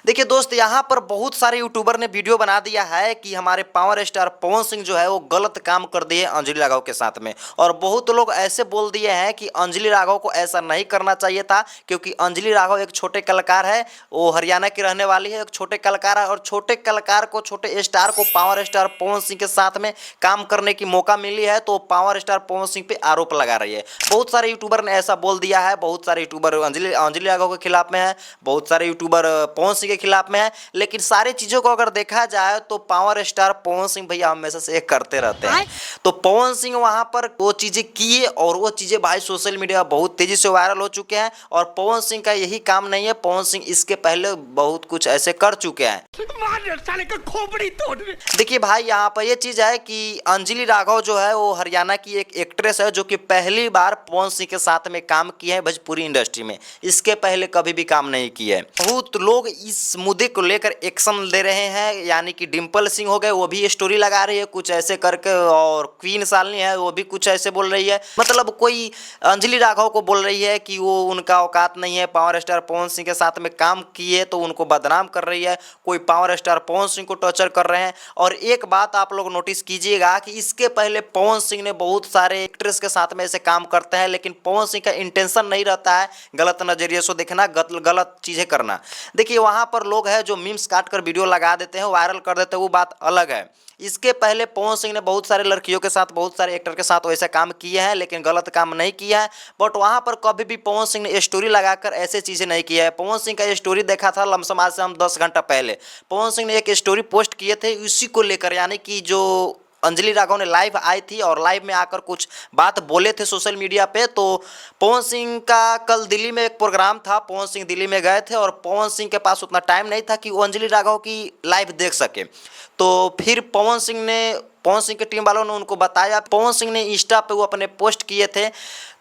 देखिए दोस्त, यहाँ पर बहुत सारे यूट्यूबर ने वीडियो बना दिया है कि हमारे पावर स्टार पवन सिंह जो है वो गलत काम कर दिए अंजलि राघव के साथ में। और बहुत लोग ऐसे बोल दिए हैं कि अंजलि राघव को ऐसा नहीं करना चाहिए था, क्योंकि अंजलि राघव एक छोटे कलाकार है, वो हरियाणा की रहने वाली है, एक छोटे कलाकार है, और छोटे कलाकार को, छोटे स्टार को पावर स्टार पवन सिंह के साथ में काम करने की मौका मिली है, तो पावर स्टार पवन सिंह पे आरोप लगा रही है। बहुत सारे यूट्यूबर ने ऐसा बोल दिया है, बहुत सारे यूट्यूबर अंजलि राघव के खिलाफ में है, बहुत सारे यूट्यूबर पवन सिंह के खिलाफ में है। लेकिन सारी चीज़ों को अगर देखा जाए तो पावर स्टार पवन सिंह भैया हमेशा से एक करते रहते हैं। तो पवन सिंह वहां पर वो चीज़ें किए, और वो चीज़ें भाई सोशल मीडिया बहुत तेज़ी से वायरल हो चुके हैं। और पवन सिंह का यही काम नहीं है, पवन सिंह इसके पहले बहुत कुछ ऐसे कर चुके हैं। देखिए भाई, यहाँ पर ये चीज़ है कि अंजलि राघव जो है वो हरियाणा की एक एक्ट्रेस है, जो कि पहली बार पवन सिंह के साथ में काम की है भोजपुरी इंडस्ट्री में। इसके पहले कभी भी काम नहीं किया है। बहुत लोग इस मुद्दे को लेकर एक्शन दे रहे हैं, यानी कि डिम्पल सिंह हो गए, वो भी स्टोरी लगा रही है कुछ ऐसे करके, और क्वीन शालिनी है वो भी कुछ ऐसे बोल रही है। मतलब कोई अंजलि राघव को बोल रही है कि वो उनका औकात नहीं है, पावर स्टार पवन सिंह के साथ में काम किए तो उनको बदनाम कर रही है। कोई पावर स्टार पवन सिंह को टॉर्चर कर रहे हैं। और एक बात आप लोग नोटिस कीजिएगा कि इसके पहले पवन सिंह ने बहुत सारे एक्ट्रेस के साथ में ऐसे काम करते हैं, लेकिन पवन सिंह का इंटेंशन नहीं रहता है गलत नजरिए से देखना, गलत चीज़ें करना। देखिए वहाँ पर लोग हैं जो मीम्स काट कर वीडियो लगा देते हैं, वायरल कर देते हैं, वो बात अलग है। इसके पहले पवन सिंह ने बहुत सारे लड़कियों के साथ, बहुत सारे एक्टर के साथ वैसे काम किए हैं, लेकिन गलत काम नहीं किया है। बट वहाँ पर कभी भी पवन सिंह ने स्टोरी लगाकर ऐसे चीज़ें नहीं किया है। पवन सिंह का स्टोरी देखा था लमसम आज से हम 10 घंटा पहले पवन सिंह ने एक स्टोरी पोस्ट किए थे इसी को लेकर, यानी कि जो अंजलि राघव ने लाइव आई थी और लाइव में आकर कुछ बात बोले थे सोशल मीडिया पे। तो पवन सिंह का कल दिल्ली में एक प्रोग्राम था, पवन सिंह दिल्ली में गए थे, और पवन सिंह के पास उतना टाइम नहीं था कि वो अंजलि राघव की लाइव देख सके। तो फिर पवन सिंह के टीम वालों ने उनको बताया, पवन सिंह ने इंस्टा पे वो अपने पोस्ट किए थे।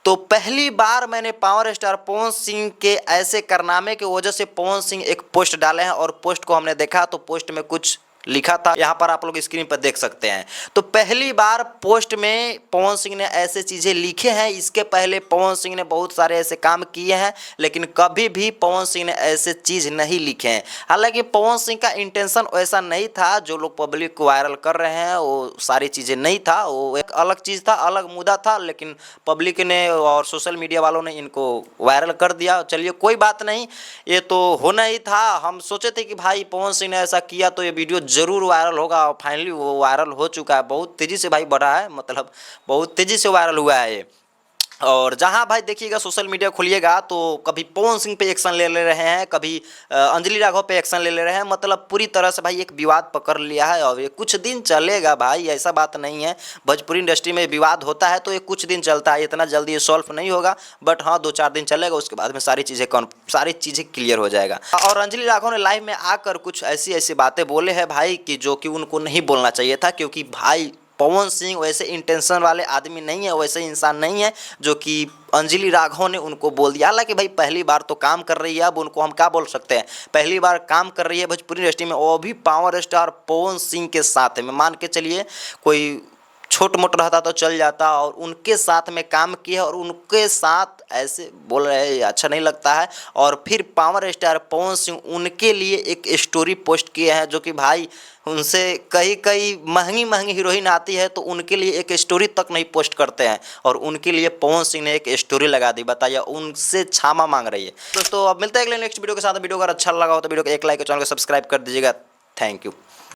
तो पहली बार मैंने पावर स्टार पवन सिंह के ऐसे कारनामे की वजह से पवन सिंह एक पोस्ट डाले हैं, और पोस्ट को हमने देखा तो पोस्ट में कुछ लिखा था, यहाँ पर आप लोग स्क्रीन पर देख सकते हैं। तो पहली बार पोस्ट में पवन सिंह ने ऐसे चीज़ें लिखे हैं। इसके पहले पवन सिंह ने बहुत सारे ऐसे काम किए हैं, लेकिन कभी भी पवन सिंह ने ऐसे चीज़ नहीं लिखे हैं। हालांकि पवन सिंह का इंटेंशन ऐसा नहीं था, जो लोग पब्लिक को वायरल कर रहे हैं वो सारी चीज़ें नहीं था, वो एक अलग चीज़ था, अलग मुद्दा था, लेकिन पब्लिक ने और सोशल मीडिया वालों ने इनको वायरल कर दिया। चलिए कोई बात नहीं, ये तो होना ही था। हम सोचे थे कि भाई पवन सिंह ने ऐसा किया तो ये वीडियो जरूर वायरल होगा, और फाइनली वो वायरल हो चुका है। बहुत तेज़ी से भाई बढ़ा है, मतलब बहुत तेज़ी से वायरल हुआ है ये। और जहाँ भाई देखिएगा सोशल मीडिया खोलिएगा तो कभी पवन सिंह पे एक्शन ले रहे हैं, कभी अंजलि राघव पे एक्शन ले रहे हैं। मतलब पूरी तरह से भाई एक विवाद पकड़ लिया है, और ये कुछ दिन चलेगा भाई, ऐसा बात नहीं है। भोजपुरी इंडस्ट्री में विवाद होता है तो ये कुछ दिन चलता है, इतना जल्दी ये सॉल्व नहीं होगा। बट हाँ 2-4 दिन चलेगा, उसके बाद में सारी चीज़ें क्लियर हो जाएगा। और अंजलि राघव ने लाइव में आकर कुछ ऐसी ऐसी बातें बोले हैं भाई कि जो कि उनको नहीं बोलना चाहिए था, क्योंकि भाई पवन सिंह वैसे इंटेंशन वाले आदमी नहीं है, वैसे इंसान नहीं है जो कि अंजलि राघव ने उनको बोल दिया। हालांकि भाई पहली बार तो काम कर रही है, अब उनको हम क्या बोल सकते हैं, पहली बार काम कर रही है भोजपुरी इंडस्ट्री में, वो भी पावर स्टार पवन सिंह के साथ में। मान के चलिए कोई छोट मोट रहता तो चल जाता, और उनके साथ में काम किया और उनके साथ ऐसे बोल रहे हैं, अच्छा नहीं लगता है। और फिर पावर स्टार पवन सिंह उनके लिए एक स्टोरी पोस्ट किए हैं, जो कि भाई उनसे कई महंगी हीरोइन आती है तो उनके लिए एक स्टोरी तक नहीं पोस्ट करते हैं, और उनके लिए पवन सिंह ने एक स्टोरी लगा दी। बताइए, उनसे क्षमा मांग रही है। दोस्तों अब मिलते हैं अगले नेक्स्ट वीडियो के साथ। वीडियो अगर अच्छा लगा हो तो वीडियो को एक लाइक और चैनल को सब्सक्राइब कर दीजिएगा। Thank you.